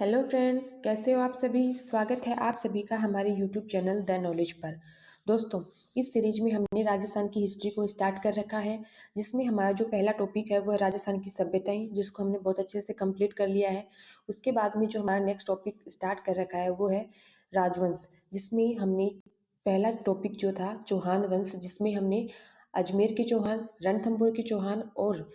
Hello friends, कैसे हो आप सभी। स्वागत है आप सभी का हमारे यूट्यूब चैनल द नॉलेज पर। दोस्तों, इस सीरीज में हमने राजस्थान की हिस्ट्री को स्टार्ट कर रखा है, जिसमें हमारा जो पहला टॉपिक है वो है राजस्थान की सभ्यताएं, जिसको हमने बहुत अच्छे से कंप्लीट कर लिया है। उसके बाद में जो हमारा नेक्स्ट टॉपिक स्टार्ट कर रखा है वो है राजवंश, जिसमें हमने पहला टॉपिक जो था चौहान वंश, जिसमें हमने अजमेर के चौहान, रणथंभौर के चौहान और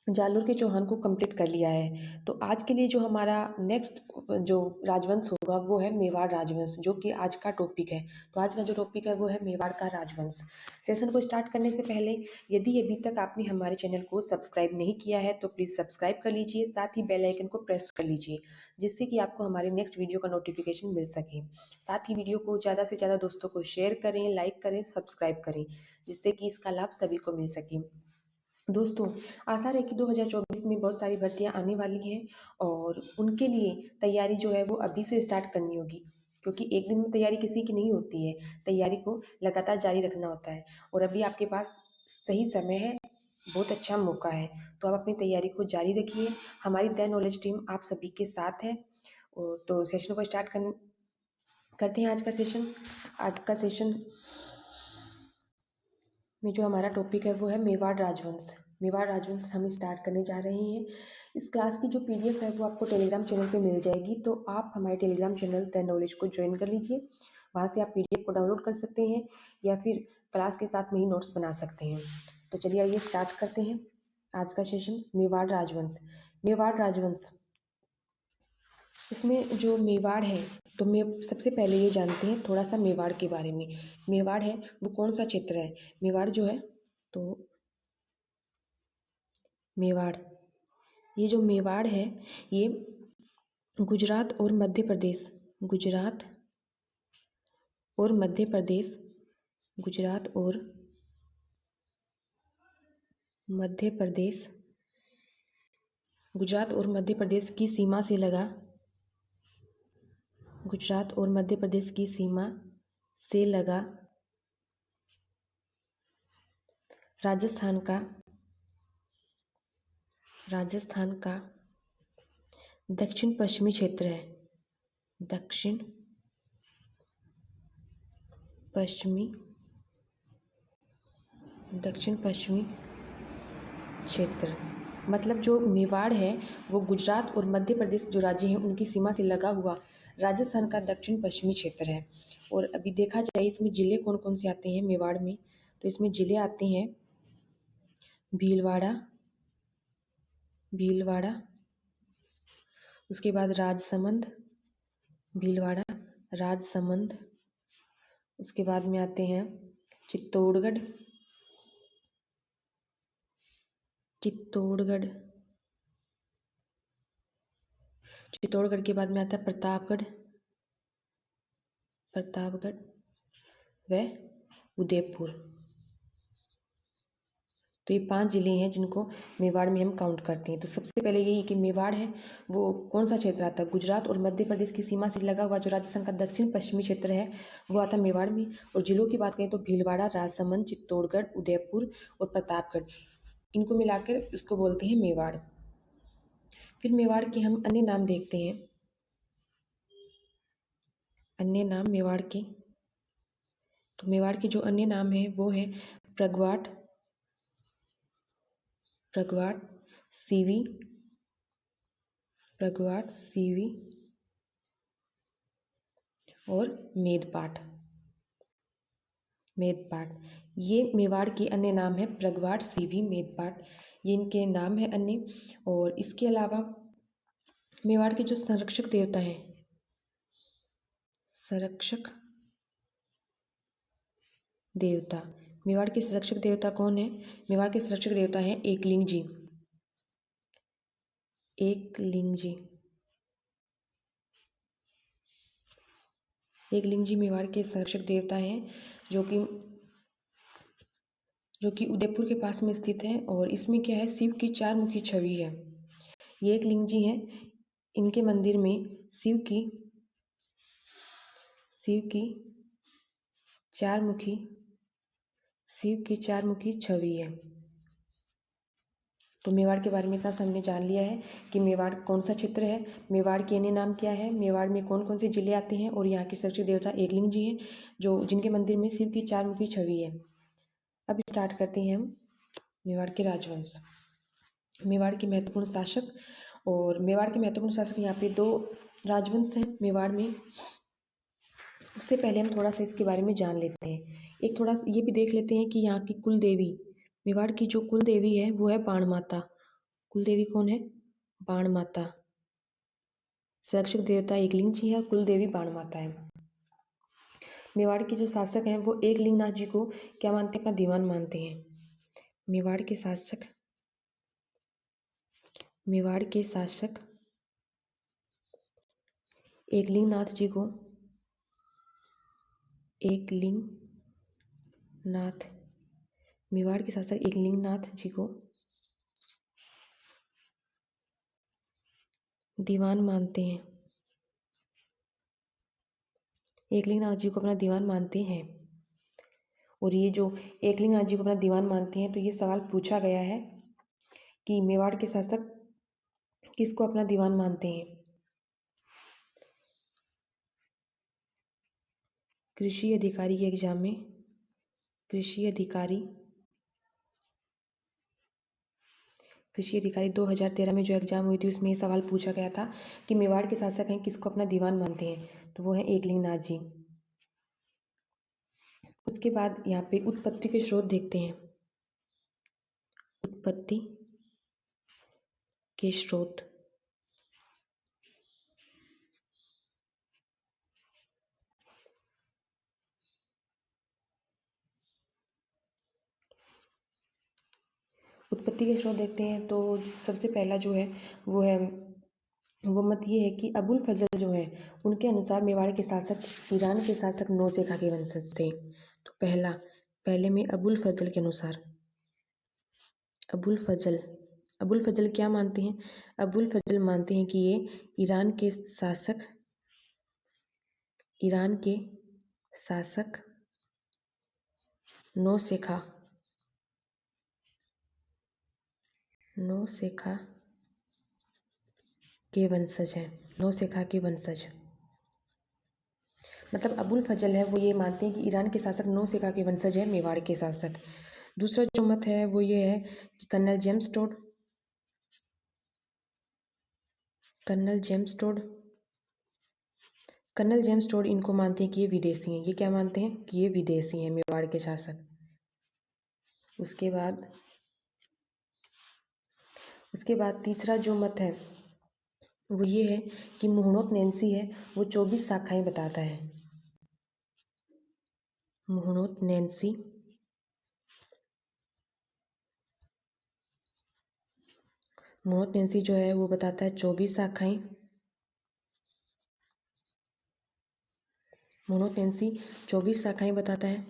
जालोर के चौहान को कंप्लीट कर लिया है। तो आज के लिए जो हमारा नेक्स्ट जो राजवंश होगा वो है मेवाड़ राजवंश, जो कि आज का टॉपिक है। तो आज का जो टॉपिक है वो है मेवाड़ का राजवंश। सेशन को स्टार्ट करने से पहले यदि अभी तक आपने हमारे चैनल को सब्सक्राइब नहीं किया है तो प्लीज़ सब्सक्राइब कर लीजिए, साथ ही बेल आइकन को प्रेस कर लीजिए, जिससे कि आपको हमारे नेक्स्ट वीडियो का नोटिफिकेशन मिल सके। साथ ही वीडियो को ज़्यादा से ज़्यादा दोस्तों को शेयर करें, लाइक करें, सब्सक्राइब करें, जिससे कि इसका लाभ सभी को मिल सके। दोस्तों, आशा है कि 2024 में बहुत सारी भर्तियां आने वाली हैं और उनके लिए तैयारी जो है वो अभी से स्टार्ट करनी होगी, क्योंकि एक दिन में तैयारी किसी की नहीं होती है। तैयारी को लगातार जारी रखना होता है और अभी आपके पास सही समय है, बहुत अच्छा मौका है। तो आप अपनी तैयारी को जारी रखिए। हमारी द नॉलेज टीम आप सभी के साथ है। और तो सेशन को स्टार्ट करते हैं आज का सेशन। आज का सेशन में जो हमारा टॉपिक है वो है मेवाड़ राजवंश। मेवाड़ राजवंश हम स्टार्ट करने जा रहे हैं। इस क्लास की जो पीडीएफ है वो आपको टेलीग्राम चैनल पे मिल जाएगी, तो आप हमारे टेलीग्राम चैनल द नॉलेज को ज्वाइन कर लीजिए। वहाँ से आप पीडीएफ को डाउनलोड कर सकते हैं या फिर क्लास के साथ में ही नोट्स बना सकते हैं। तो चलिए आइए स्टार्ट करते हैं आज का सेशन। मेवाड़ राजवंश। मेवाड़ राजवंश, इसमें जो मेवाड़ है, तो मैं सबसे पहले ये जानते हैं थोड़ा सा मेवाड़ के बारे में। मेवाड़ है वो कौन सा क्षेत्र है। मेवाड़ जो है, तो मेवाड़, ये जो मेवाड़ है ये गुजरात और मध्य प्रदेश, गुजरात और मध्य प्रदेश, गुजरात और मध्य प्रदेश, गुजरात और मध्य प्रदेश की सीमा से लगा, गुजरात और मध्य प्रदेश की सीमा से लगा राजस्थान का, राजस्थान का दक्षिण पश्चिमी क्षेत्र है। दक्षिण पश्चिमी, दक्षिण पश्चिमी क्षेत्र, मतलब जो मेवाड़ है वो गुजरात और मध्य प्रदेश जो राज्य हैं उनकी सीमा से लगा हुआ राजस्थान का दक्षिण पश्चिमी क्षेत्र है। और अभी देखा जाए इसमें जिले कौन कौन से आते हैं मेवाड़ में, तो इसमें जिले आते हैं भीलवाड़ा, भीलवाड़ा, उसके बाद राजसमंद, भीलवाड़ा, राजसमंद, उसके बाद में आते हैं चित्तौड़गढ़, चित्तौड़गढ़, चित्तौड़गढ़ के बाद में आता है प्रतापगढ़, प्रतापगढ़ व उदयपुर। तो ये 5 जिले हैं जिनको मेवाड़ में हम काउंट करते हैं। तो सबसे पहले यही कि मेवाड़ है वो कौन सा क्षेत्र आता है, गुजरात और मध्य प्रदेश की सीमा से लगा हुआ जो राजस्थान का दक्षिण पश्चिमी क्षेत्र है वो आता है मेवाड़ में। और जिलों की बात करें तो भीलवाड़ा, राजसमंद, चित्तौड़गढ़, उदयपुर और प्रतापगढ़, इनको मिलाकर इसको बोलते हैं मेवाड़। फिर मेवाड़ के हम अन्य नाम देखते हैं। अन्य नाम मेवाड़ के, तो मेवाड़ के जो अन्य नाम हैं वो है प्रगवाट, प्रगवाट, सीवी, प्रगवाट, सीवी और मेदपाट, मेदपाट। ये मेवाड़ के अन्य नाम है, प्रगवाट, सीवी, मेदपाट, ये इनके नाम है अन्य। और इसके अलावा मेवाड़ के जो संरक्षक देवता हैं, संरक्षक देवता, मेवाड़ के संरक्षक देवता कौन है। मेवाड़ के संरक्षक देवता हैं एकलिंग जी, एकलिंग जी, एकलिंग जी मेवाड़ के संरक्षक देवता हैं, जो कि उदयपुर के पास में स्थित है। और इसमें क्या है, शिव की 4 मुखी छवि है। ये एक लिंग जी हैं, इनके मंदिर में शिव की, शिव की 4 मुखी, शिव की 4 मुखी छवि है। तो मेवाड़ के बारे में इतना हमने जान लिया है कि मेवाड़ कौन सा क्षेत्र है, मेवाड़ के अन्य नाम क्या है, मेवाड़ में कौन कौन से जिले आते हैं, और यहाँ के सुरक्षित देवता एकलिंग जी हैं जो जिनके मंदिर में शिव की 4 मुखी छवि है। अब स्टार्ट करते हैं हम मेवाड़ के राजवंश। मेवाड़ के महत्वपूर्ण शासक, और मेवाड़ के महत्वपूर्ण शासक यहाँ पे 2 राजवंश हैं मेवाड़ में। उससे पहले हम थोड़ा सा इसके बारे में जान लेते हैं। एक थोड़ा ये भी देख लेते हैं कि यहाँ की कुल देवी, मेवाड़ की जो कुल देवी है वो है बाण माता। कुल देवी कौन है? बाण माता। संरक्षक देवता एकलिंग जी है और कुल देवी बाण माता है। मेवाड़ के जो शासक हैं वो एकलिंग नाथ जी को क्या मानते हैं? अपना दीवान मानते हैं। मेवाड़ के शासक एकलिंग नाथ जी को मेवाड़ के शासक एकलिंग नाथ जी को दीवान मानते हैं। एकलिंग नाथ जी को अपना दीवान मानते हैं। और ये जो एकलिंग नाथ जी को अपना दीवान मानते हैं, तो ये सवाल पूछा गया है कि मेवाड़ के शासक किसको अपना दीवान मानते हैं? कृषि अधिकारी के एग्जाम में कृषि अधिकारी 2013 में जो एग्जाम हुई थी उसमें ये सवाल पूछा गया था कि मेवाड़ के शासक हैं किसको अपना दीवान मानते हैं, तो वो है एकलिंग नाथ जी। उसके बाद यहाँ पे उत्पत्ति के स्रोत देखते हैं। उत्पत्ति के स्रोत। उत्पत्ति के स्रोत देखते हैं तो सबसे पहला जो है वो मत ये है कि अबुल फजल जो है उनके अनुसार मेवाड़ के शासक ईरान के शासक नौशेखा के वंशज थे। तो पहले में अबुल फजल के अनुसार अबुल फजल क्या मानते हैं? अबुल फजल मानते हैं कि ये ईरान के शासक नौशेखा के वंशज हैं। नौशेखा के वंशज मतलब अबुल फजल है वो ये मानते हैं कि ईरान के शासक नौशेखा के वंशज है मेवाड़ के शासक। दूसरा जो मत है वो ये है कि कर्नल जेम्स टोड इनको मानते हैं कि ये विदेशी हैं। ये क्या मानते हैं? कि ये विदेशी हैं मेवाड़ के शासक। उसके बाद तीसरा जो मत है वो ये है कि मुहणोत नैंसी है वो 24 शाखाएं बताता है। मुहणोत नैंसी जो है वो बताता है 24 शाखाएं। मुहणोत नैंसी 24 शाखाएं बताता है,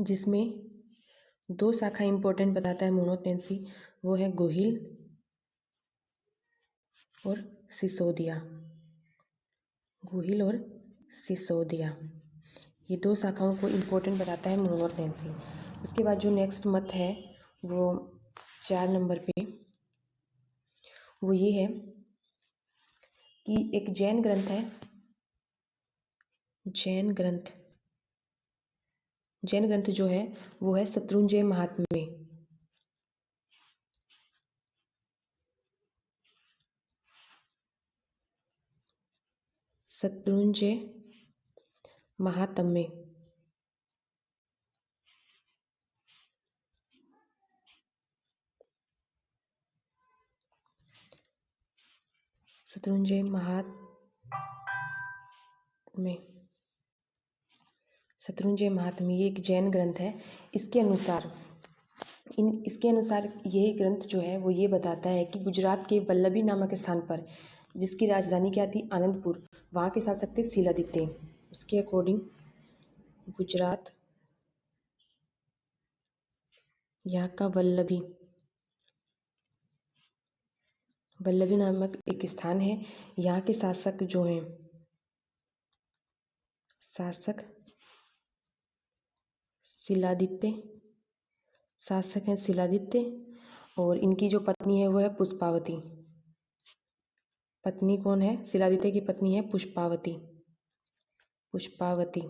जिसमें 2 शाखाएं इंपॉर्टेंट बताता है मुहणोत नैंसी, वो है गोहिल और सिसोदिया। ये 2 शाखाओं को इम्पोर्टेंट बताता है मुहम्मद नैंसी। उसके बाद जो नेक्स्ट मत है वो 4 नंबर पे वो ये है कि एक जैन ग्रंथ जो है वो है शत्रुंजय महात्म्य। शत्रुंजय महात्म्य ये एक जैन ग्रंथ है। इसके अनुसार यही ग्रंथ जो है वो ये बताता है कि गुजरात के वल्लभी नामक स्थान पर, जिसकी राजधानी क्या थी? आनंदपुर, वहाँ के शासक थे शिलादित्य। इसके अकॉर्डिंग गुजरात, यहाँ का वल्लभी नामक एक स्थान है। यहाँ के शासक जो हैं शिलादित्य और इनकी जो पत्नी है वो है पुष्पावती। पत्नी कौन है? शिलादित्य की पत्नी है पुष्पावती। पुष्पावती,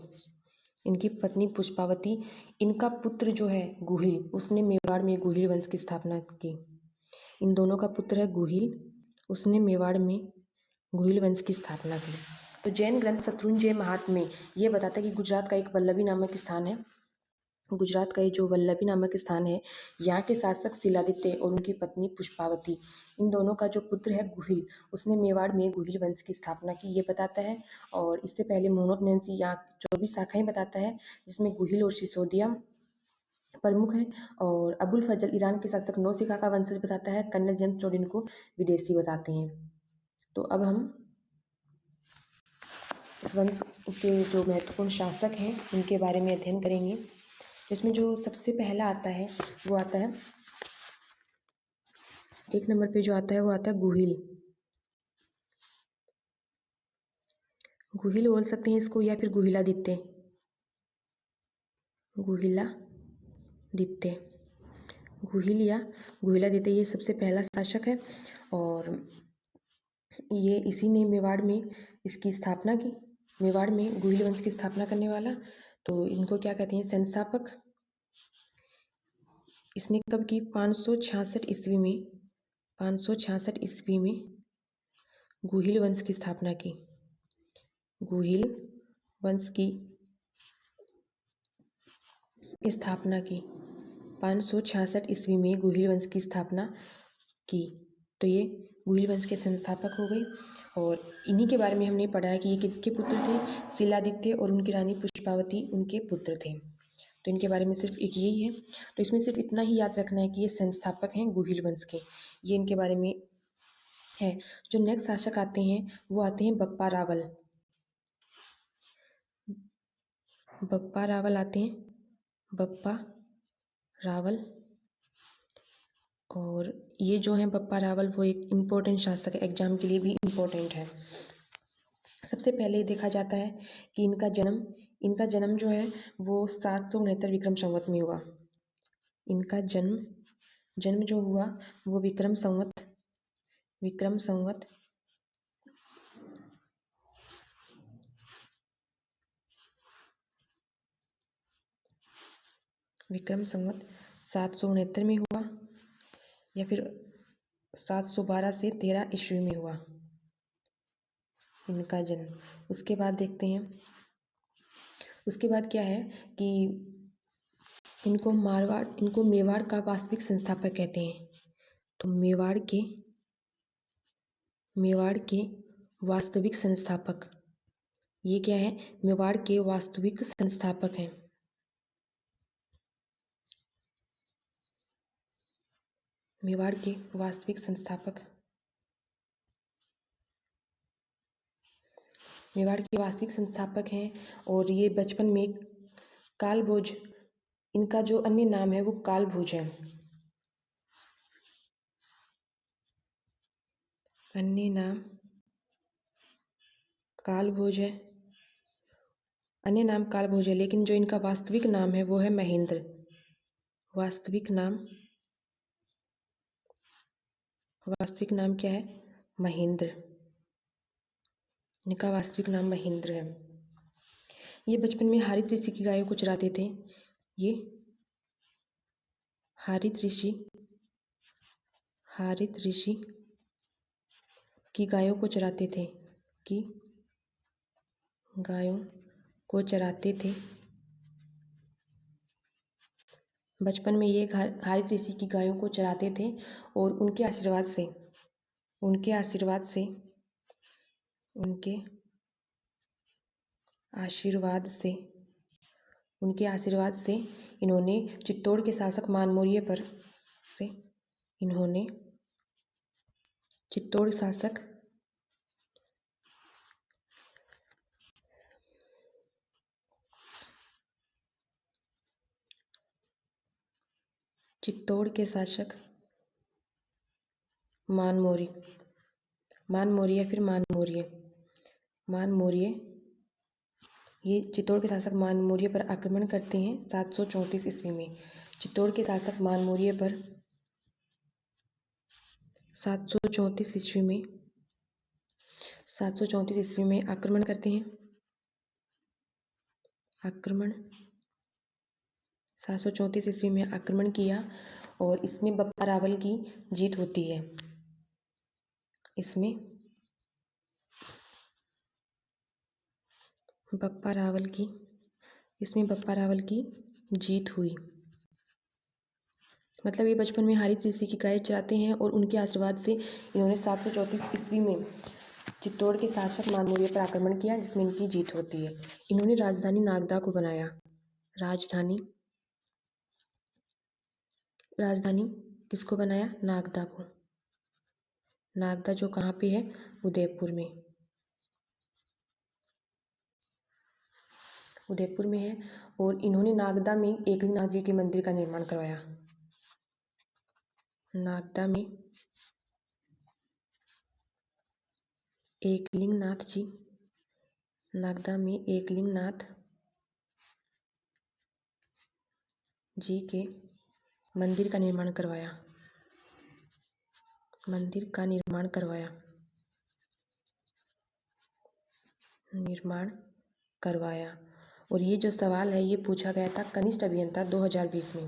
इनकी पत्नी पुष्पावती। इनका पुत्र जो है गुहिल, उसने मेवाड़ में गुहिल वंश की स्थापना की। इन दोनों का पुत्र है गुहिल, उसने मेवाड़ में गुहिल वंश की स्थापना की। तो जैन ग्रंथ शत्रुंजय महात्म्य ये बताता है कि गुजरात का एक वल्लभी नामक स्थान है। गुजरात का ये जो वल्लभी नामक स्थान है, यहाँ के शासक शिलादित्य और उनकी पत्नी पुष्पावती, इन दोनों का जो पुत्र है गुहिल, उसने मेवाड़ में गुहिल वंश की स्थापना की, ये बताता है। और इससे पहले मोनोग्नेंसी यहाँ 24 शाखाएं बताता है, जिसमें गुहिल और सिसोदिया प्रमुख हैं। और अबुल फजल ईरान के शासक नौसिखा का वंशज बताता है। कर्नल जेम्स टोड इनको विदेशी बताते हैं। तो अब हम इस वंश के जो महत्वपूर्ण शासक हैं उनके बारे में अध्ययन करेंगे। इसमें जो सबसे पहला आता है वो आता है, 1 नंबर पे जो आता है वो आता है गुहिल। गुहिल बोल सकते हैं इसको, या फिर गुहिलादित्य। गुहिलादित्य, गुहिल या गुहिलादित्य, ये सबसे पहला शासक है। और ये इसी ने मेवाड़ में इसकी स्थापना की, मेवाड़ में गुहिल वंश की स्थापना करने वाला। तो इनको क्या कहते हैं? संस्थापक। इसने कब की? 566 ईस्वी में, 566 ईस्वी में गुहिल वंश की स्थापना की। गुहिल वंश की स्थापना की, 566 ईस्वी में गुहिल वंश की स्थापना की। तो ये गुहिल वंश के संस्थापक हो गए। और इन्हीं के बारे में हमने पढ़ा है कि ये किसके पुत्र थे? शिलादित्य और उनकी रानी पुष्पावती उनके पुत्र थे। तो इनके बारे में सिर्फ एक यही है। तो इसमें सिर्फ इतना ही याद रखना है कि ये संस्थापक हैं गुहिल वंश के, ये इनके बारे में है। जो नेक्स्ट शासक आते हैं वो आते हैं बप्पा रावल। बप्पा रावल आते हैं, बप्पा रावल। और ये जो है बप्पा रावल, वो एक इम्पोर्टेंट शासक है, एग्जाम के लिए भी इम्पोर्टेंट है। सबसे पहले देखा जाता है कि इनका जन्म जो है वो 769 विक्रम संवत में हुआ। इनका जन्म जो हुआ वो विक्रम संवत विक्रम संवत 769 में हुआ, या फिर 712 से 13 ईस्वी में हुआ इनका जन्म। उसके बाद देखते हैं, उसके बाद क्या है कि इनको मेवाड़ का वास्तविक संस्थापक कहते हैं। तो मेवाड़ के वास्तविक संस्थापक ये क्या है? मेवाड़ के वास्तविक संस्थापक हैं। मेवाड़ के वास्तविक संस्थापक, मेवाड़ के वास्तविक संस्थापक हैं। और ये बचपन में कालभोज, इनका जो अन्य नाम है वो कालभोज है। अन्य नाम कालभोज है, अन्य नाम कालभोज है, लेकिन जो इनका वास्तविक नाम है वो है महेंद्र। वास्तविक नाम क्या है? महेंद्र। इनका वास्तविक नाम महेंद्र है। ये बचपन में हारित ऋषि की गायों को चराते थे। ये हारित ऋषि की गायों को चराते थे, कि गायों को चराते थे। बचपन में ये हारित ऋषि की गायों को चराते थे। और उनके आशीर्वाद से इन्होंने चित्तौड़ के शासक मानमौर्य पर चित्तौड़ के शासक मानमौर्य फिर मानमौर्य, ये चित्तौड़ के शासक मानमौर्य पर आक्रमण करते हैं 734 ईस्वी में। चित्तौड़ के शासक मानमौर्य पर 734 ईस्वी में 734 ईस्वी में आक्रमण करते हैं। आक्रमण 734 ईस्वी में आक्रमण किया और इसमें बप्पा रावल की जीत होती है। इसमें बप्पा रावल की जीत हुई। मतलब ये बचपन में हारित ऋषि की गाय चराते हैं और उनके आशीर्वाद से इन्होंने 734 ईस्वी में चित्तौड़ के शासक मानमौर्य पर आक्रमण किया, जिसमें इनकी जीत होती है। इन्होंने राजधानी नागदा को बनाया। राजधानी किसको बनाया? नागदा को। नागदा जो कहाँ पे है? उदयपुर में। उदयपुर में है। और इन्होंने नागदा में एकलिंगनाथ जी के मंदिर का निर्माण करवाया। नागदा में एकलिंगनाथ जी के मंदिर का निर्माण करवाया। और ये जो सवाल है ये पूछा गया था कनिष्ठ अभियंता 2020 में।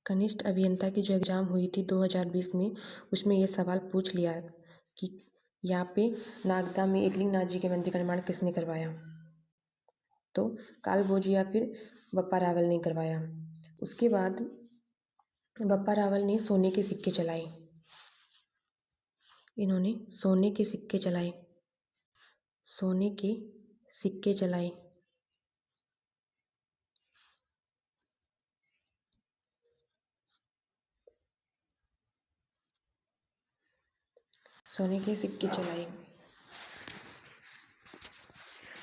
कनिष्ठ अभियंता की जो एग्ज़ाम हुई थी 2020 में, उसमें ये सवाल पूछ लिया कि यहाँ पे नागदा में एकलिंगनाथ जी के मंदिर का निर्माण किसने करवाया? तो कालभोजी या फिर बप्पा रावल ने करवाया। उसके बाद बप्पा रावल ने सोने के सिक्के चलाए। इन्होंने सोने के सिक्के चलाए। सोने के सिक्के चलाए।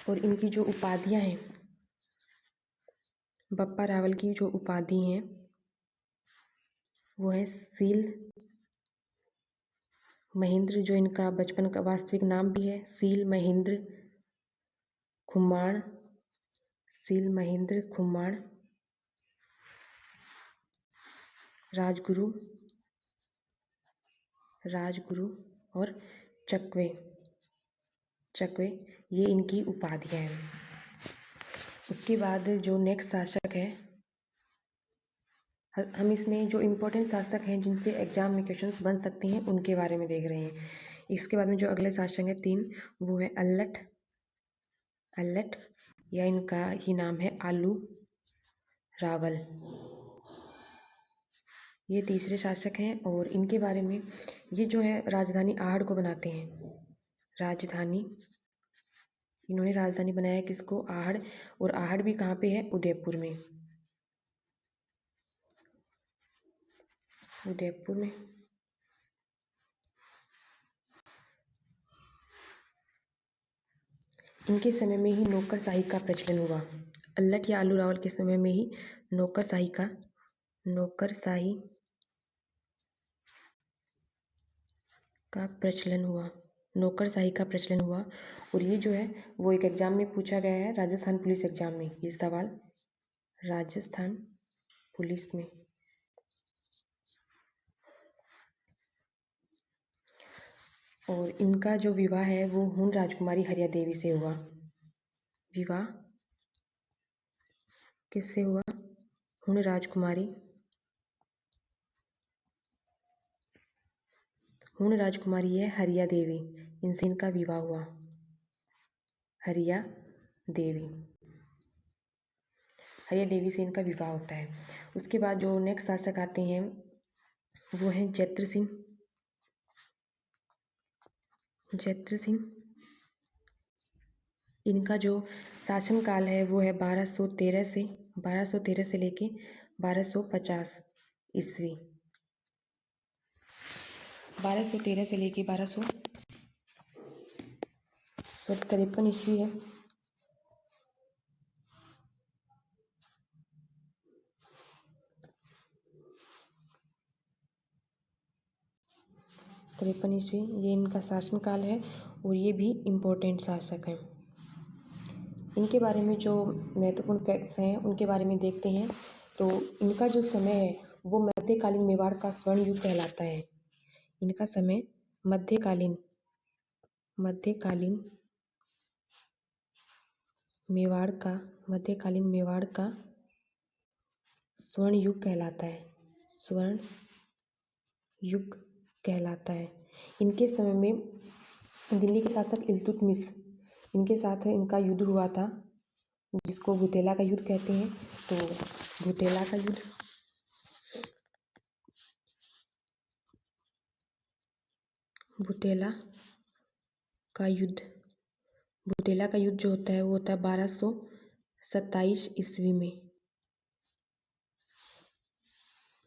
और इनकी जो उपाधियाँ हैं, बप्पा रावल की जो उपाधि हैं वो है सील महेंद्र, जो इनका बचपन का वास्तविक नाम भी है सील महेंद्र खुम्माण, राजगुरु और चकवे, ये इनकी उपाधियाँ हैं। उसके बाद जो नेक्स्ट शासक है, हम इसमें जो इम्पोर्टेंट शासक हैं जिनसे एग्जाम में क्वेश्चंस बन सकते हैं उनके बारे में देख रहे हैं। इसके बाद में जो अगले शासक हैं 3, वो है अल्लट या इनका ही नाम है आलू रावल। ये तीसरे शासक हैं और इनके बारे में, ये जो है राजधानी आहड़ को बनाते हैं। इन्होंने राजधानी बनाया किसको? आहड़। और आहड़ भी कहाँ पे है? उदयपुर में। इनके समय में ही नौकरशाही का प्रचलन हुआ। अल्लट या आलू रावल के समय में ही नौकरशाही का प्रचलन हुआ। और ये जो है वो एक एग्जाम में पूछा गया है, राजस्थान पुलिस एग्जाम में ये सवाल, राजस्थान पुलिस में। और इनका जो विवाह है वो हुन राजकुमारी हरिया देवी से हुआ। विवाह किससे हुआ? हुन राजकुमारी है हरिया देवी, इनसे इनका विवाह हुआ। हरिया देवी से इनका विवाह होता है। उसके बाद जो नेक्स्ट शासक आते हैं वो हैं जैत्र सिंह। इनका जो शासनकाल है वो है 1213 से लेके 1250 ईस्वी। 1213 से लेके 1253 ईस्वी है। ईस्वी ये इनका शासनकाल है और ये भी इम्पोर्टेंट शासक हैं। इनके बारे में जो महत्वपूर्ण फैक्ट्स हैं उनके बारे में देखते हैं। तो इनका जो समय है वो मध्यकालीन मेवाड़ का स्वर्ण युग कहलाता है। इनका समय मध्यकालीन मेवाड़ का स्वर्ण युग कहलाता है। स्वर्ण युग कहलाता है। इनके समय में दिल्ली के शासक इल्तुतमिश, इनके साथ इनका युद्ध हुआ था जिसको भूतेला का युद्ध कहते हैं। तो भूतेला का युद्ध जो होता है वो होता है 1227 ईस्वी में।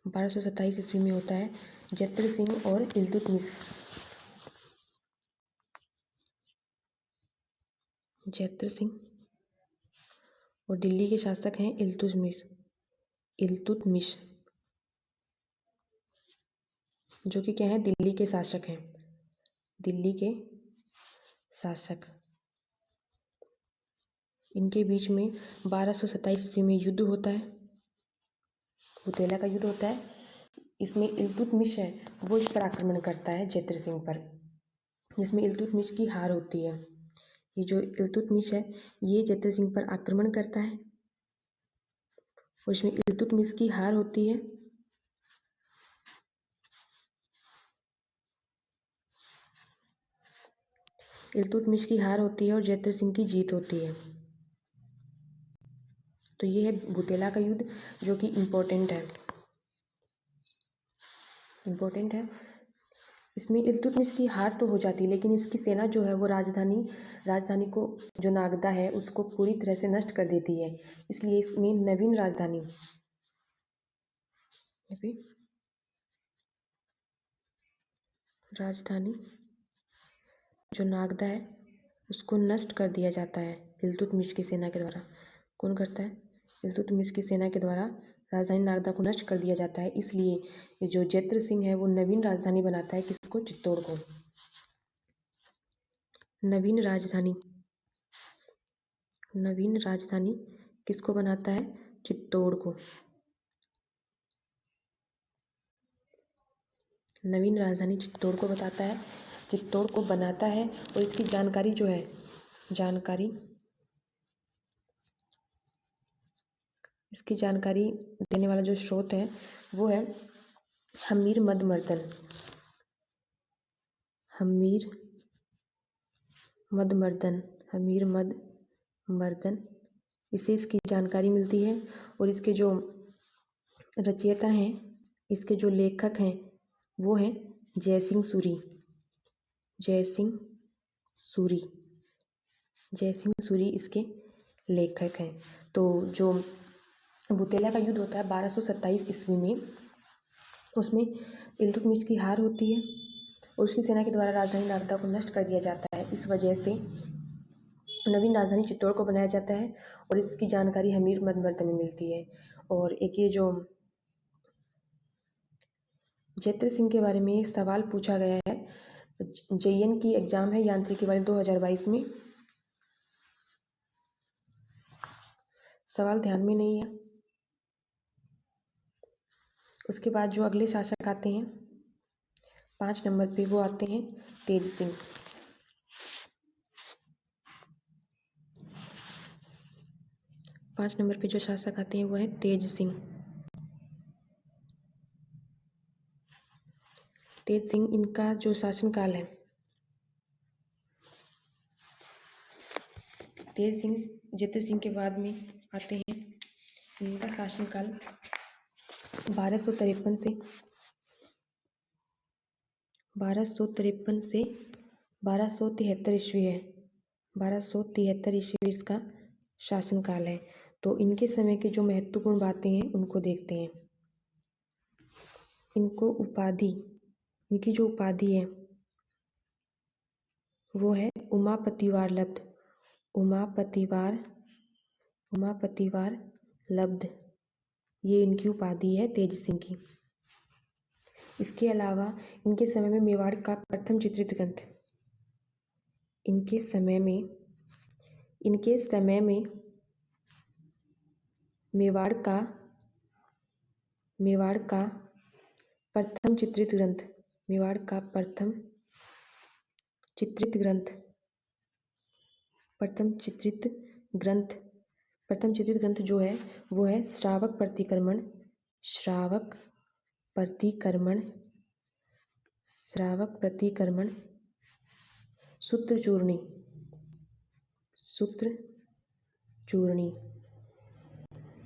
1227 ईस्वी में होता है। जत्र सिंह और इल्तुतमिश, जत्र सिंह और दिल्ली के शासक हैं इल्तुतमिश, जो कि क्या है, दिल्ली के शासक हैं। दिल्ली के शासक, इनके बीच में 1227 ईस्वी में युद्ध होता है, भूतेला का युद्ध होता है। इसमें इल्तुतमिश है वो इस पर आक्रमण करता है जत्र सिंह पर, जिसमें इल्तुतमिश की हार होती है। ये जो इल्तुतमिश है ये जत्र सिंह पर आक्रमण करता है और इसमें इल्तुतमिश की हार होती है। इल्तुतमिश की हार होती है और जत्र सिंह की जीत होती है। तो ये है भूतेला का युद्ध, जो कि इम्पोर्टेंट है। इसमें इल्तुतमिश की हार तो हो जाती है, लेकिन इसकी सेना जो है वो राजधानी को, जो नागदा है, उसको पूरी तरह से नष्ट कर देती है। इसलिए इसने नवीन राजधानी जो नागदा है उसको नष्ट कर दिया जाता है इल्तुतमिश की सेना के द्वारा। कौन करता है? इल्तुतमिश की सेना के द्वारा राजधानी नागदा को नष्ट कर दिया जाता है। इसलिए ये जो जत्र सिंह है वो नवीन राजधानी बनाता है, किसको? चित्तौड़ को। नवीन राजधानी किसको बनाता है? चित्तौड़ को। नवीन राजधानी चित्तौड़ को बताता है, चित्तौड़ को बनाता है। और इसकी जानकारी जो है, इसकी जानकारी देने वाला जो स्रोत है वो है हमीर मद मर्दन। इसे इसकी जानकारी मिलती है। और इसके जो रचयिता हैं, इसके जो लेखक हैं वो हैं जयसिंह सूरी इसके लेखक हैं। तो जो भूतेला का युद्ध होता है 1227 ईस्वी में, उसमें इल्तुतमिश की हार होती है और उसकी सेना के द्वारा राजधानी नागदा को नष्ट कर दिया जाता है। इस वजह से नवीन राजधानी चित्तौड़ को बनाया जाता है और इसकी जानकारी हमीर मद मर्दन में मिलती है। और एक ये जो जत्र सिंह के बारे में सवाल पूछा गया है, JN की एग्जाम है यांत्रिकी वाली 2022 में, सवाल ध्यान में नहीं है। उसके बाद जो अगले शासक आते हैं 5 नंबर पे, वो आते हैं तेज सिंह। पाँच नंबर पे जो शासक आते हैं वो है तेज सिंह। तेज सिंह, इनका जो शासनकाल है, तेज सिंह जत्र सिंह के बाद में आते हैं। इनका शासनकाल 1253 से 1273 ईस्वी है। 1273 ईस्वी इसका शासनकाल है। तो इनके समय के जो महत्वपूर्ण बातें हैं उनको देखते हैं। इनकी जो उपाधि है वो है उमापतिवार लब्ध। ये इनकी उपाधि है तेज सिंह की। इसके अलावा इनके समय में मेवाड़ का प्रथम चित्रित ग्रंथ, इनके समय में मेवाड़ का मेवाड़ का प्रथम चित्रित ग्रंथ, मेवाड़ का प्रथम चित्रित ग्रंथ, प्रथम चित्रित ग्रंथ, प्रथम चित्रित ग्रंथ जो है वो है श्रावक प्रतिक्रमण, श्रावक प्रतिक्रमण, श्रावक प्रतिक्रमण, सूत्रचूर्णी, सूत्रचूर्णी।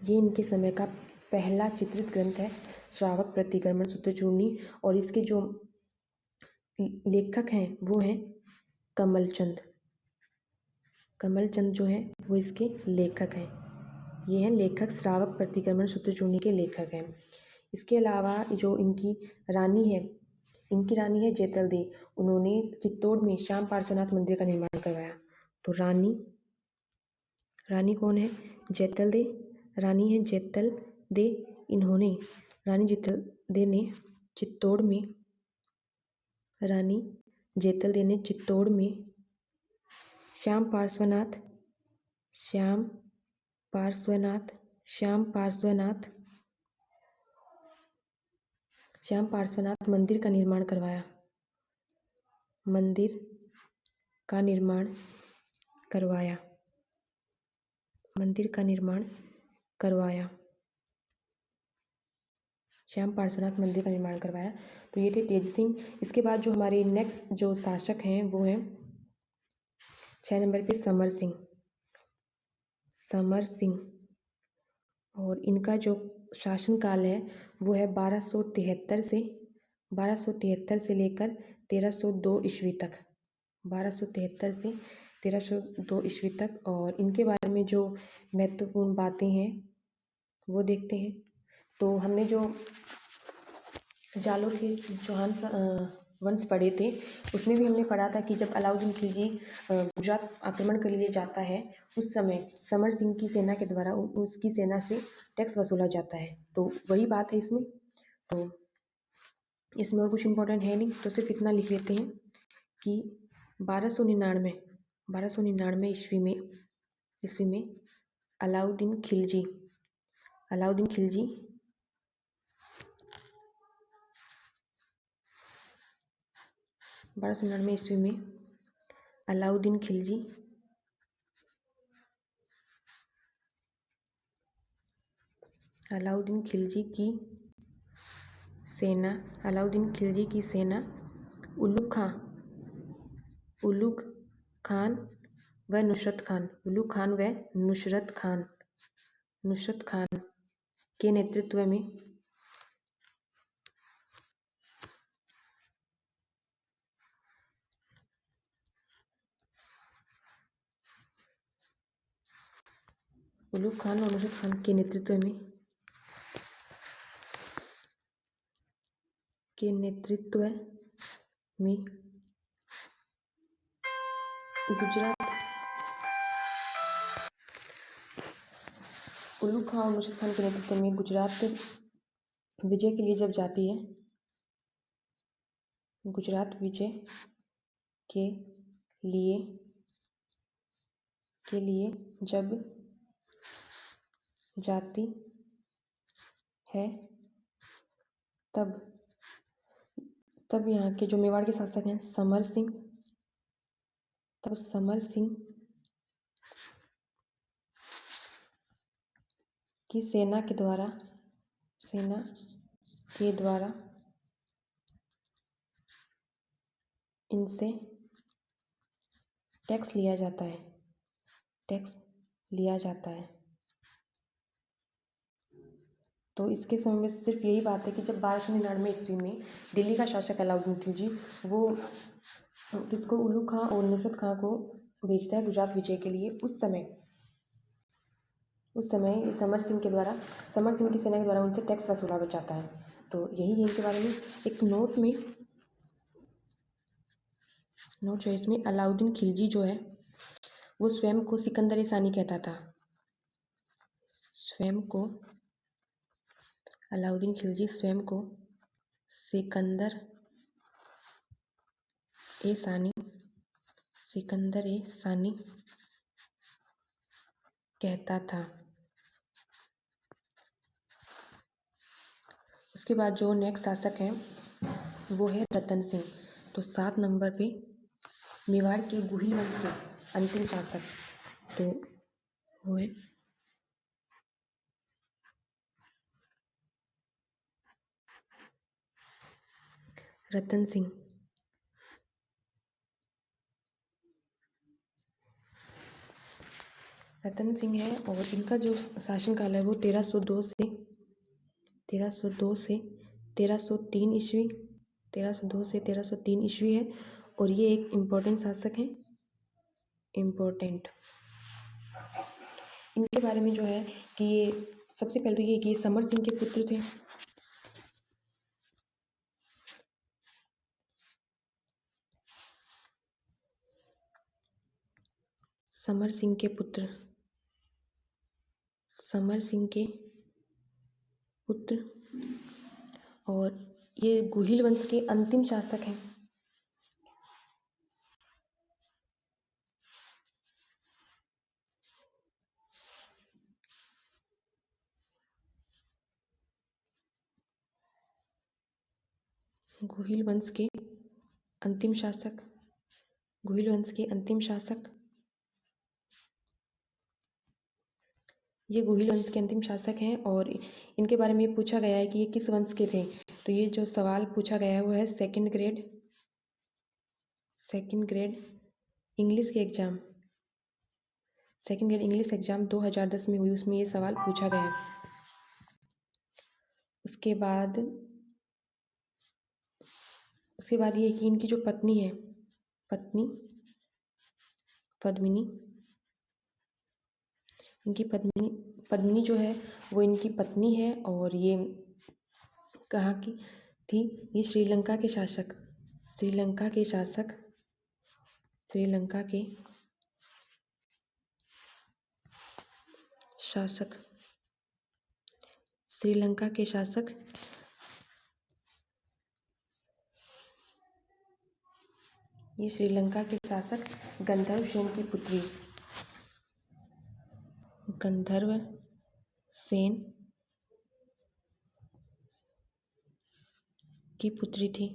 ये इनके समय का पहला चित्रित ग्रंथ है, श्रावक प्रतिक्रमण सूत्रचूर्णी। और इसके जो लेखक हैं वो हैं कमलचंद, कमलचंद जो है वो इसके लेखक हैं। ये हैं लेखक, श्रावक प्रतिक्रमण सूत्रचूर्णी के लेखक हैं। इसके अलावा जो इनकी रानी है, इनकी रानी है जैतल दे। उन्होंने चित्तौड़ में श्याम पार्श्वनाथ मंदिर का निर्माण करवाया। तो रानी कौन है? जैतल दे। रानी है जैतल दे। इन्होंने, रानी जैतल दे ने चित्तौड़ में, रानी जैतल दे ने चित्तौड़ में श्याम पार्श्वनाथ मंदिर का निर्माण करवाया, मंदिर का निर्माण करवाया, मंदिर का निर्माण करवाया, श्याम पार्श्वनाथ मंदिर का निर्माण करवाया। तो ये थे तेज सिंह। इसके बाद जो हमारे नेक्स्ट जो शासक हैं वो हैं 6 नंबर पे समर सिंह, समर सिंह। और इनका जो शासनकाल है वो है 1273 से लेकर 1302 ईस्वी तक, 1273 से 1302 ईस्वी तक। और इनके बारे में जो महत्वपूर्ण बातें हैं वो देखते हैं। तो हमने जो जालोर के चौहान वंश पढ़े थे उसमें भी हमने पढ़ा था कि जब अलाउद्दीन खिलजी गुजरात आक्रमण के लिए जाता है उस समय समर सिंह की सेना के द्वारा उसकी सेना से टैक्स वसूला जाता है। तो वही बात है इसमें। तो इसमें और कुछ इम्पोर्टेंट है नहीं, तो सिर्फ इतना लिख लेते हैं कि 1299 ईस्वी में अलाउद्दीन खिलजी 1299 ईस्वी में अलाउद्दीन खिलजी की सेना उलुग खान व नुसरत खान के नेतृत्व में गुजरात, उलुग खान और नुसरत खान के नेतृत्व में गुजरात विजय के लिए जब जाती है, गुजरात विजय के लिए जब जाती है तब यहाँ के जो मेवाड़ के शासक हैं समर सिंह की सेना के द्वारा इनसे टैक्स लिया जाता है। तो इसके समय में सिर्फ यही बात है कि जब 1299 ईस्वी में दिल्ली का शासक अलाउद्दीन खिलजी वो किसको, उलुग खां और नुसरत खां को भेजता है गुजरात विजय के लिए, उस समय समर सिंह की सेना के द्वारा उनसे टैक्स वसूला जाता है। तो यही है इनके बारे में। एक नोट जो है इसमें, अलाउद्दीन खिलजी जो है वो स्वयं को सिकंदर ए सानी कहता था। अलाउद्दीन खिलजी स्वयं को सिकंदर ए सानी कहता था। उसके बाद जो नेक्स्ट शासक हैं वो है रतन सिंह। तो 7 नंबर पे मेवाड़ के गुहिल वंश के अंतिम शासक तो वो है रतन सिंह। रतन सिंह है और इनका जो शासनकाल है वो 1302 से 1303 ईस्वी 1302 से 1303 ईस्वी है। और ये एक इम्पोर्टेंट शासक हैं। इम्पोर्टेंट इनके बारे में जो है कि ये सबसे पहले तो ये कि ये समर सिंह के पुत्र थे। समर सिंह के पुत्र समर सिंह के पुत्र और ये गुहिल वंश के अंतिम शासक हैं। गुहिल वंश के अंतिम शासक गुहिल वंश के अंतिम शासक ये गुहिल वंश के अंतिम शासक हैं। और इनके बारे में ये पूछा गया है कि ये किस वंश के थे। तो ये जो सवाल पूछा गया है वो है सेकंड ग्रेड इंग्लिश के exam second grade English exam 2010 में हुई, उसमें ये सवाल पूछा गया है। उसके बाद ये कि इनकी जो पत्नी है पद्मिनी इनकी पद्मिनी जो है वो इनकी पत्नी है। और ये कहाँ की थी? ये श्रीलंका के शासक श्रीलंका के शासक ये श्रीलंका के शासक गंधर्व सेन की पुत्री गंधर्व सेन की पुत्री थी।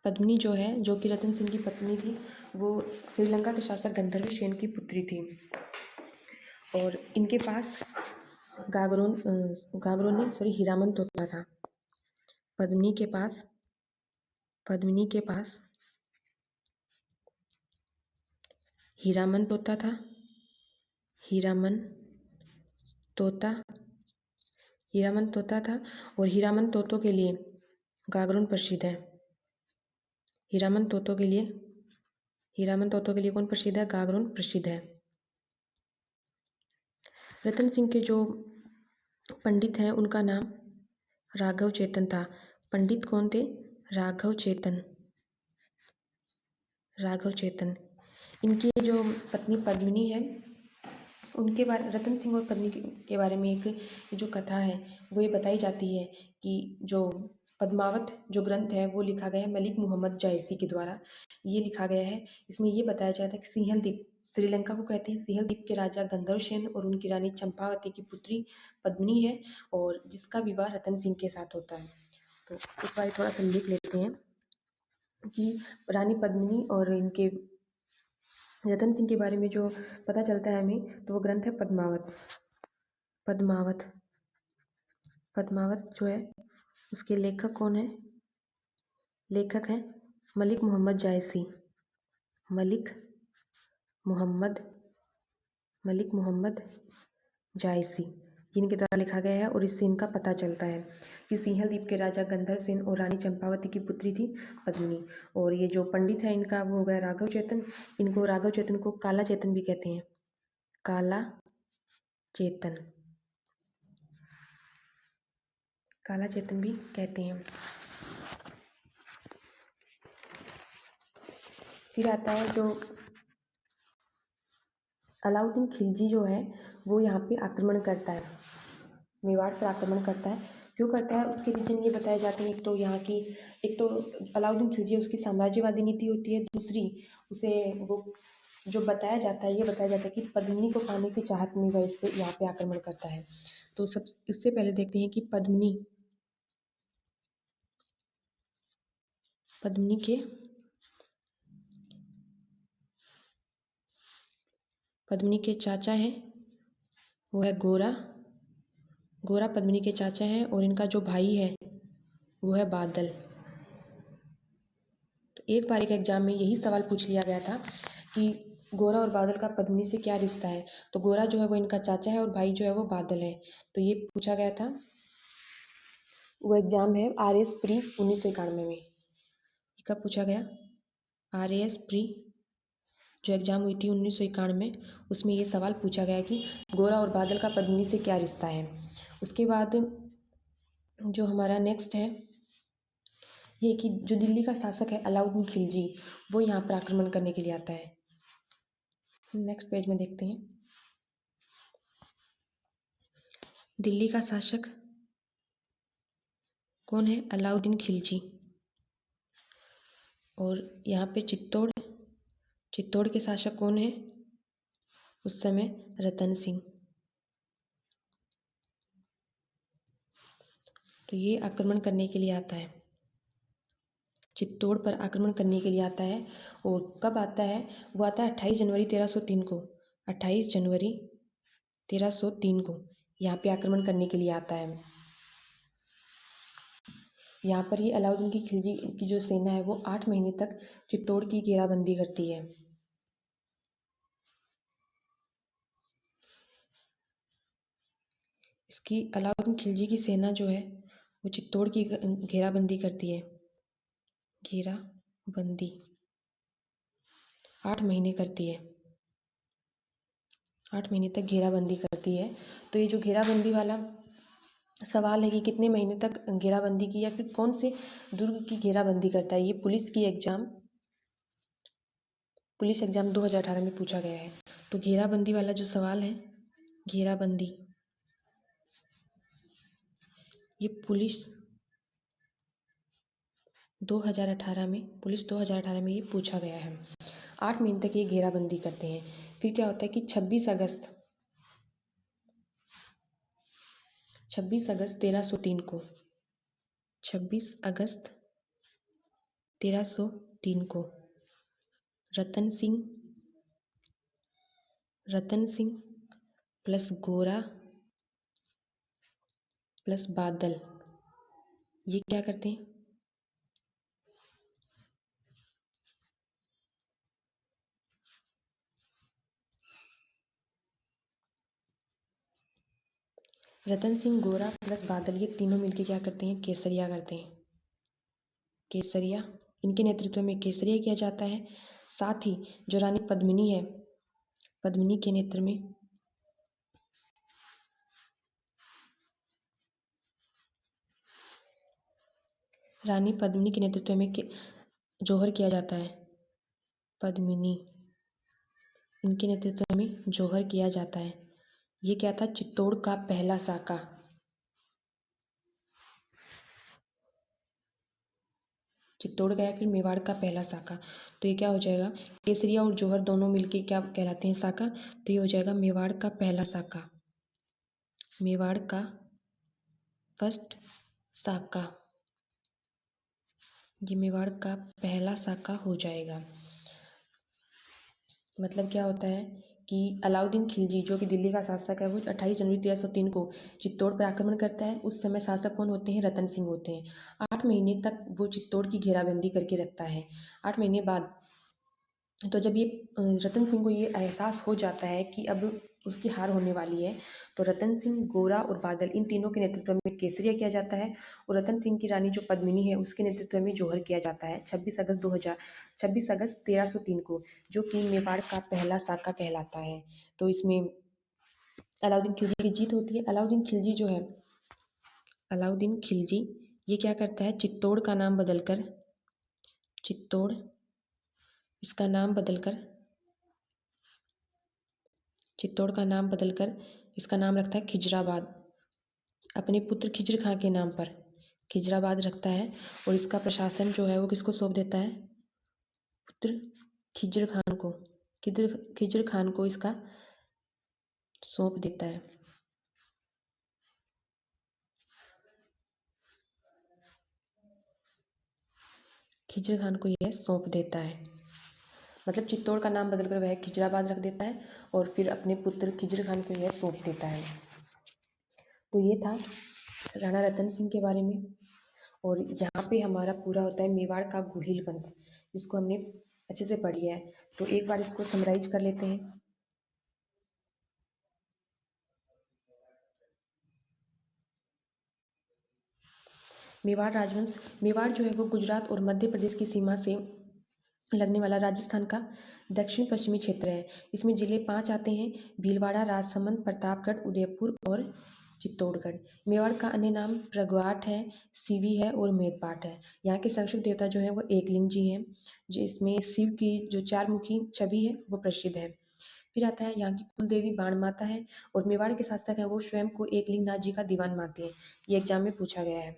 पद्मिनी जो है जो कि रतन सिंह की पत्नी थी वो श्रीलंका के शासक गंधर्व सेन की पुत्री थी। और इनके पास हीरामन तोता था। पद्मिनी के पास हीरामन तोता था। हीरामन तोता था। और हीरामन तोतों के लिए गागरोन प्रसिद्ध है। हीरामन तोतों के लिए कौन प्रसिद्ध है? गागरोन प्रसिद्ध है। रतन सिंह के जो पंडित हैं उनका नाम राघव चेतन था। पंडित कौन थे? राघव चेतन। इनकी जो पत्नी पद्मिनी है उनके बारे रतन सिंह और पत्नी के बारे में एक जो कथा है वो ये बताई जाती है कि जो पद्मावत जो ग्रंथ है वो लिखा गया है मलिक मोहम्मद जायसी के द्वारा। ये लिखा गया है, इसमें ये बताया जाता है कि सिंहल द्वीप श्रीलंका को कहते हैं। सिंहल द्वीप के राजा गंधर्व सेन और उनकी रानी चंपावती की पुत्री पद्मिनी है और जिसका विवाह रतन सिंह के साथ होता है। तो एक बार थोड़ा सा लिख लेते हैं कि रानी पद्मिनी और इनके रतन सिंह के बारे में जो पता चलता है हमें तो वो ग्रंथ है पद्मावत जो है उसके लेखक कौन है? लेखक है मलिक मोहम्मद जायसी जिनके द्वारा लिखा गया है। और इससे इनका पता चलता है कि सिंहल द्वीप के राजा गंधर्व सेन और रानी चंपावती की पुत्री थी पद्मिनी। और ये जो पंडित है इनका वो हो गया राघव चेतन। राघव चेतन को काला चेतन भी कहते हैं। काला चेतन भी कहते हैं। फिर आता है जो अलाउद्दीन खिलजी जो है वो यहाँ पे आक्रमण करता है, मेवाड़ पर आक्रमण करता है। क्यों करता है उसके रीजन ये बताए जाते हैं। एक तो अलाउद्दीन खिलजी उसकी साम्राज्यवादी नीति होती है। दूसरी उसे वो जो बताया जाता है कि पद्मिनी को पाने की चाहत में वह इस पे यहाँ पे आक्रमण करता है। तो सब इससे पहले देखते हैं कि पद्मिनी पद्मिनी के पद्मिनी के चाचा हैं, वो है गोरा। गोरा पद्मिनी के चाचा हैं और इनका जो भाई है वो है बादल। तो एक बार एक एग्जाम में यही सवाल पूछ लिया गया था कि गोरा और बादल का पद्मिनी से क्या रिश्ता है। तो गोरा जो है वो इनका चाचा है और भाई जो है वो बादल है। तो ये पूछा गया था। वो एग्जाम है RS प्री 1991 में। ये कब पूछा गया? RS प्री जो एग्जाम हुई थी 1991 में, उसमें ये सवाल पूछा गया कि गोरा और बादल का पद्मिनी से क्या रिश्ता है। उसके बाद जो हमारा नेक्स्ट है ये कि जो दिल्ली का शासक है अलाउद्दीन खिलजी, वो यहाँ पर आक्रमण करने के लिए आता है। नेक्स्ट पेज में देखते हैं। दिल्ली का शासक कौन है? अलाउद्दीन खिलजी। और यहाँ पे चित्तौड़ के शासक कौन है उस समय? रतन सिंह। तो ये आक्रमण करने के लिए आता है, चित्तौड़ पर आक्रमण करने के लिए आता है। और कब आता है? वो आता है 28 जनवरी 1303 को। 28 जनवरी 1303 को यहाँ पे आक्रमण करने के लिए आता है। यहाँ पर ये अलाउद्दीन की खिलजी की जो सेना है वो 8 महीने तक चित्तौड़ की घेराबंदी करती है। इसकी अलाउद्दीन खिलजी की सेना जो है वो चित्तौड़ की घेराबंदी करती है। घेराबंदी 8 महीने करती है। 8 महीने तक घेराबंदी करती है। तो ये जो घेराबंदी वाला सवाल है कि कितने महीने तक घेराबंदी की या फिर कौन से दुर्ग की घेराबंदी करता है, ये पुलिस एग्जाम 2018 में पूछा गया है। तो घेराबंदी वाला जो सवाल है, घेराबंदी, ये पुलिस 2018 में ये पूछा गया है। 8 महीने तक ये घेराबंदी करते हैं। फिर क्या होता है कि 26 अगस्त 1303 को 26 अगस्त 1303 को रतन सिंह प्लस गोरा प्लस बादल ये क्या करते हैं? रतन सिंह, गोरा प्लस बादल ये तीनों मिलके क्या करते हैं? केसरिया करते हैं। केसरिया, इनके नेतृत्व में केसरिया किया जाता है। साथ ही जो रानी पद्मिनी है, पद्मिनी के नेतृत्व में रानी पद्मिनी के नेतृत्व में जौहर किया जाता है। पद्मिनी, इनके नेतृत्व में जौहर किया जाता है। ये क्या था? चित्तौड़ का पहला साका। चित्तौड़ गया फिर मेवाड़ का पहला साका। तो ये क्या हो जाएगा? केसरिया और जौहर दोनों मिलके क्या कहलाते हैं? साका। तो ये हो जाएगा मेवाड़ का पहला साका। मेवाड़ का फर्स्ट साका, ये मेवाड़ का पहला साका हो जाएगा। मतलब क्या होता है कि अलाउद्दीन खिलजी जो कि दिल्ली का शासक है वो 28 जनवरी 1303 को चित्तौड़ पर आक्रमण करता है। उस समय शासक कौन होते हैं? रतन सिंह होते हैं। 8 महीने तक वो चित्तौड़ की घेराबंदी करके रखता है। 8 महीने बाद तो जब ये रतन सिंह को ये एहसास हो जाता है कि अब उसकी हार होने वाली है, तो रतन सिंह, गोरा और बादल इन तीनों के नेतृत्व में केसरिया किया जाता है। और रतन सिंह की रानी जो पद्मिनी है उसके नेतृत्व में जौहर किया जाता है 26 अगस्त 1303 को, जो कि मेवाड़ का पहला साका कहलाता है। तो इसमें अलाउद्दीन खिलजी की जीत होती है। अलाउद्दीन खिलजी ये क्या करता है? चित्तौड़ का नाम बदलकर इसका नाम रखता है खिजराबाद, अपने पुत्र खिज्र खां के नाम पर खिजराबाद रखता है। और इसका प्रशासन जो है वो किसको सौंप देता है? पुत्र खिज्र खान को इसका सौंप देता है। खिज्र खान को यह सौंप देता है। मतलब चित्तौड़ का नाम बदलकर वह खिजराबाद रख देता है और फिर अपने पुत्र खिज्र खान को यह सौंप देता है। तो ये था राणा रतन सिंह के बारे में। और यहाँ पे हमारा पूरा होता है मेवाड़ का गुहिल वंश, जिसको हमने अच्छे से पढ़ लिया है। तो एक बार इसको समराइज कर लेते हैं। मेवाड़ राजवंश, मेवाड़ जो है वो गुजरात और मध्य प्रदेश की सीमा से लगने वाला राजस्थान का दक्षिण पश्चिमी क्षेत्र है। इसमें जिले 5 आते हैं: भीलवाड़ा, राजसमंद, प्रतापगढ़, उदयपुर और चित्तौड़गढ़। मेवाड़ का अन्य नाम प्रगवाट है, सिवी है और मेदपाट है। यहाँ के संरक्षक देवता जो है वो एकलिंग जी हैं, जिसमें शिव की जो 4 मुखी छवि है वो प्रसिद्ध है। फिर आता है यहाँ की कुल देवी बाण माता है, और मेवाड़ के शासक हैं वो स्वयं को एकलिंग नाथ जी का दीवान मानते हैं। ये एग्जाम में पूछा गया है।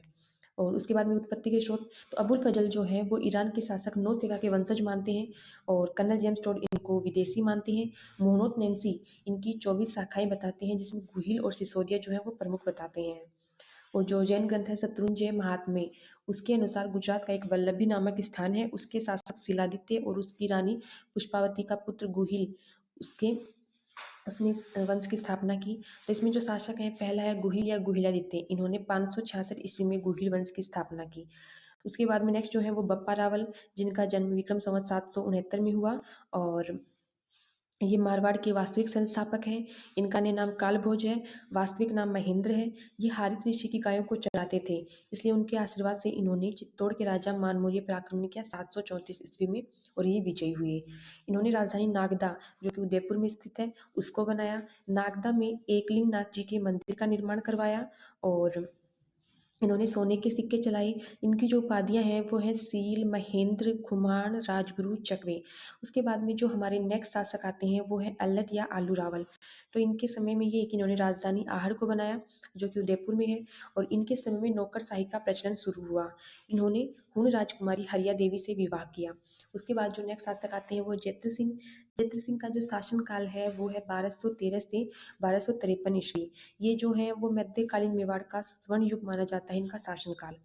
और उसके बाद में उत्पत्ति के स्रोत, तो अबुल फजल जो है वो ईरान के शासक नौसेना के वंशज मानते हैं, और कर्नल जेम्स टोड इनको विदेशी मानते हैं। मोहनोत नैन्सी इनकी 24 शाखाएं बताते हैं, जिसमें गुहिल और सिसोदिया जो है वो प्रमुख बताते हैं। और जो जैन ग्रंथ है शत्रुंजय महात्म्य, उसके अनुसार गुजरात का एक वल्लभी नामक स्थान है, उसके शासक शिलादित्य और उसकी रानी पुष्पावती का पुत्र गुहिल उसके उसने इस वंश की स्थापना की। तो इसमें जो शासक हैं पहला है गुहिल या गुहिलादित्य, इन्होंने 566 ईस्वी में गुहिल वंश की स्थापना की। उसके बाद में नेक्स्ट जो है वो बप्पा रावल, जिनका जन्म विक्रम संवत 769 में हुआ, और ये मारवाड़ के वास्तविक संस्थापक हैं। इनका ने नाम कालभोज है, वास्तविक नाम महेंद्र है। ये हारित ऋषि की गायों को चराते थे, इसलिए उनके आशीर्वाद से इन्होंने चित्तौड़ के राजा मानमौर्य पर आक्रमण किया 734 ईस्वी में, और ये विजयी हुए। इन्होंने राजधानी नागदा, जो कि उदयपुर में स्थित है, उसको बनाया। नागदा में एकलिंग नाथ जी के मंदिर का निर्माण करवाया, और इन्होंने सोने के सिक्के चलाए। इनकी जो उपाधियां हैं वो हैं सील, महेंद्र, खुमान, राजगुरु, चकवे। उसके बाद में जो हमारे नेक्स्ट शासक आते हैं वो है अल्लट या आलू रावल। तो इनके समय में ये कि इन्होंने राजधानी आहड़ को बनाया, जो कि उदयपुर में है, और इनके समय में नौकरशाही का प्रचलन शुरू हुआ। इन्होंने हुण राजकुमारी हरिया देवी से विवाह किया। उसके बाद जो नेक्स्ट शासक आते हैं वो जैत्र सिंह। जैत्र सिंह का जो शासन काल है वो है 1213 से 1253 ईस्वी। ये जो है वो मध्यकालीन मेवाड़ का स्वर्ण युग माना जाता है, इनका शासनकाल।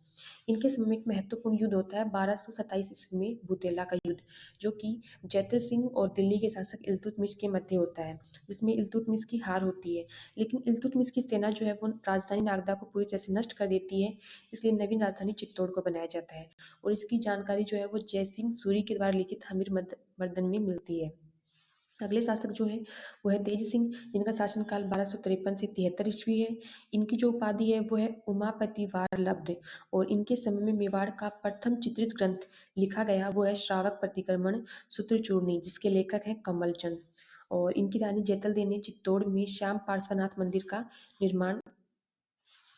इनके समय में एक महत्वपूर्ण युद्ध होता है 1227 ईस्वी में, बुतेला का युद्ध, जो कि जैत्र सिंह और दिल्ली के शासक इल्तुतमिश के मध्य होता है, जिसमें इल्तुतमिश की हार होती है। लेकिन इल्तुतमिश की सेना जो है वो राजधानी नागदा को पूरी तरह से नष्ट कर देती है, इसलिए नवीन राजधानी चित्तौड़ को बनाया जाता है। और इसकी जानकारी जो है वो जयसिंह सूरी के द्वारा लिखित हमीर मर्दन में मिलती है। अगले शासक जो है वो है तेज सिंह, जिनका शासनकाल 1253 से 73 ईस्वी है। इनकी जो उपाधि है वो है उमापति वारलब्ध, और इनके समय में मेवाड़ का प्रथम चित्रित ग्रंथ लिखा गया वो है श्रावक प्रतिक्रमण सूत्रचूर्णी, जिसके लेखक हैं कमल चंद। और इनकी रानी जैतल देवी ने चित्तौड़ में श्याम पार्श्वनाथ मंदिर का निर्माण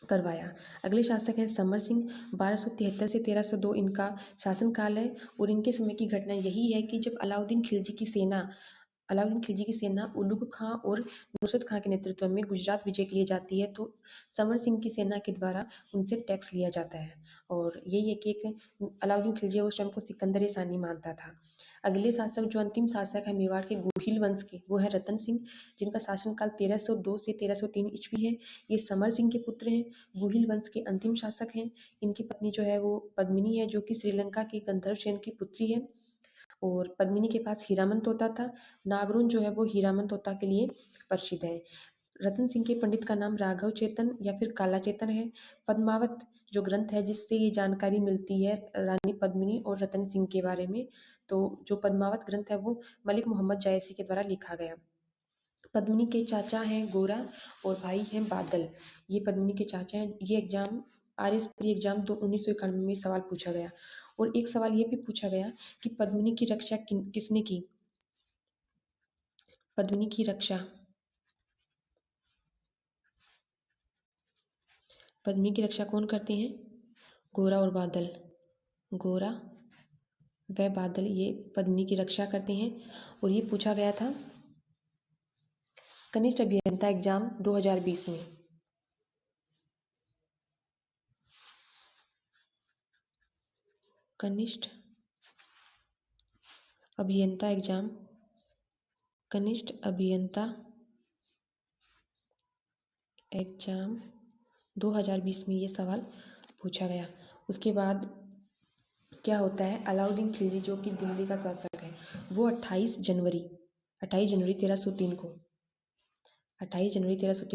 करवाया। अगले शासक हैं समर सिंह, 1273 से 1302 इनका शासनकाल है, और इनके समय की घटना यही है कि जब अलाउद्दीन खिलजी की सेना उलुग खां और नुसरत खां के नेतृत्व में गुजरात विजय के लिए जाती है, तो समर सिंह की सेना के द्वारा उनसे टैक्स लिया जाता है। और यही है कि एक अलाउद्दीन खिलजी उस स्वयं को सिकंदर ए सानी मानता था। अगले शासक जो अंतिम शासक है मेवाड़ के गुहिल वंश के, वो है रतन सिंह, जिनका शासनकाल 1302 से 1303 ईस्वी है। ये समर सिंह के पुत्र हैं, गुहिल वंश के अंतिम शासक हैं। इनकी पत्नी जो है वो पद्मिनी है, जो कि श्रीलंका की गंधर्व सेन की पुत्री है, और पद्मिनी के पास हीरामन तोता था। नागरुन जो है वो हीरामन तोता के लिए प्रसिद्ध है। रतन सिंह के पंडित का नाम राघव चेतन या फिर काला चेतन है। पद्मावत जो ग्रंथ है जिससे ये जानकारी मिलती है रानी पद्मिनी और रतन सिंह के बारे में, तो जो पद्मावत ग्रंथ है वो मलिक मोहम्मद जायसी के द्वारा लिखा गया। पद्मिनी के चाचा हैं गोरा और भाई हैं बादल। ये पद्मिनी के चाचा हैं। ये एग्जाम RS प्री एग्जाम 1991 में सवाल पूछा गया। और एक सवाल ये भी पूछा गया कि पद्मिनी की रक्षा किसने की। पद्मिनी की रक्षा, पद्मिनी की रक्षा कौन करते हैं? गोरा और बादल। गोरा व बादल ये पद्मिनी की रक्षा करते हैं। और ये पूछा गया था कनिष्ठ अभियंता एग्जाम 2020 में। कनिष्ठ अभियंता एग्जाम, कनिष्ठ अभियंता एग्जाम 2020 में ये सवाल पूछा गया। उसके बाद क्या होता है, अलाउद्दीन खिलजी जो कि दिल्ली का शासक है, वो 28 जनवरी 1303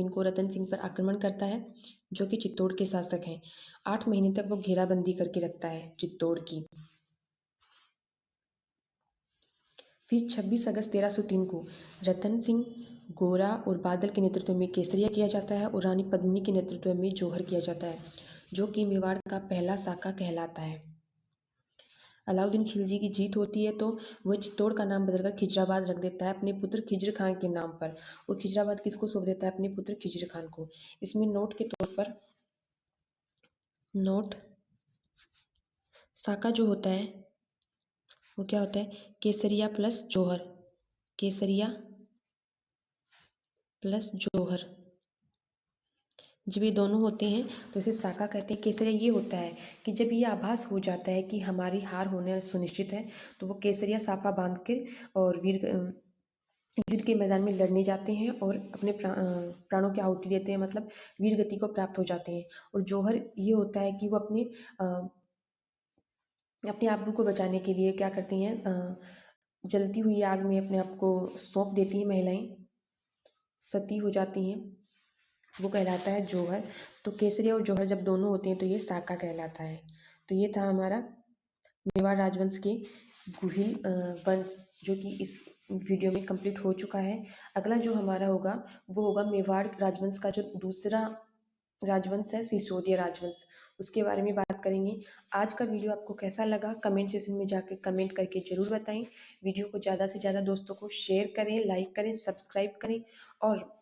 को रतन सिंह पर आक्रमण करता है, जो कि चित्तौड़ के शासक हैं। 8 महीने तक वो घेराबंदी करके रखता है चित्तौड़ की। फिर 26 अगस्त 1303 को रतन सिंह, गोरा और बादल के नेतृत्व में केसरिया किया जाता है और रानी पद्मिनी के नेतृत्व में जौहर किया जाता है, जो कि मेवाड़ का पहला साका कहलाता है। अलाउद्दीन खिलजी की जीत होती है तो वह चित्तौड़ का नाम बदलकर खिजराबाद रख देता है अपने पुत्र खिज्र खान के नाम पर। और खिजराबाद किसको सौंप देता है, अपने पुत्र खिज्र खान को। इसमें नोट के तौर पर नोट साका जो होता है वो क्या होता है, केसरिया प्लस जौहर, केसरिया प्लस जौहर। जब ये दोनों होते हैं तो इसे साका कहते हैं। केसरिया ये होता है कि जब ये आभास हो जाता है कि हमारी हार होने सुनिश्चित है, तो वो केसरिया साफा बांध के और युद्ध के मैदान में लड़ने जाते हैं और अपने प्राणों की आहुति देते हैं, मतलब वीर गति को प्राप्त हो जाते हैं। और जौहर ये होता है कि वो अपने आबरू को बचाने के लिए क्या करती हैं, जलती हुई आग में अपने आप को सौंप देती हैं महिलाएं, सती हो जाती हैं, वो कहलाता है जौहर। तो केसरिया और जौहर जब दोनों होते हैं तो ये साका कहलाता है। तो ये था हमारा मेवाड़ राजवंश के गुहिल वंश, जो कि इस वीडियो में कंप्लीट हो चुका है। अगला जो हमारा होगा वो होगा मेवाड़ राजवंश का जो दूसरा राजवंश है, सिसोदिया राजवंश, उसके बारे में बात करेंगे। आज का वीडियो आपको कैसा लगा कमेंट सेक्शन में जाकर कमेंट करके ज़रूर बताएं। वीडियो को ज़्यादा से ज़्यादा दोस्तों को शेयर करें, लाइक करें, सब्सक्राइब करें। और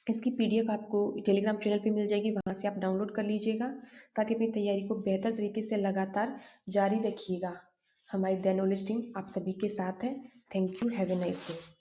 इसकी पीडीएफ आपको टेलीग्राम चैनल पे मिल जाएगी, वहाँ से आप डाउनलोड कर लीजिएगा। साथ ही अपनी तैयारी को बेहतर तरीके से लगातार जारी रखिएगा। हमारी द नॉलेज टीम आप सभी के साथ है। Thank you, have a nice day.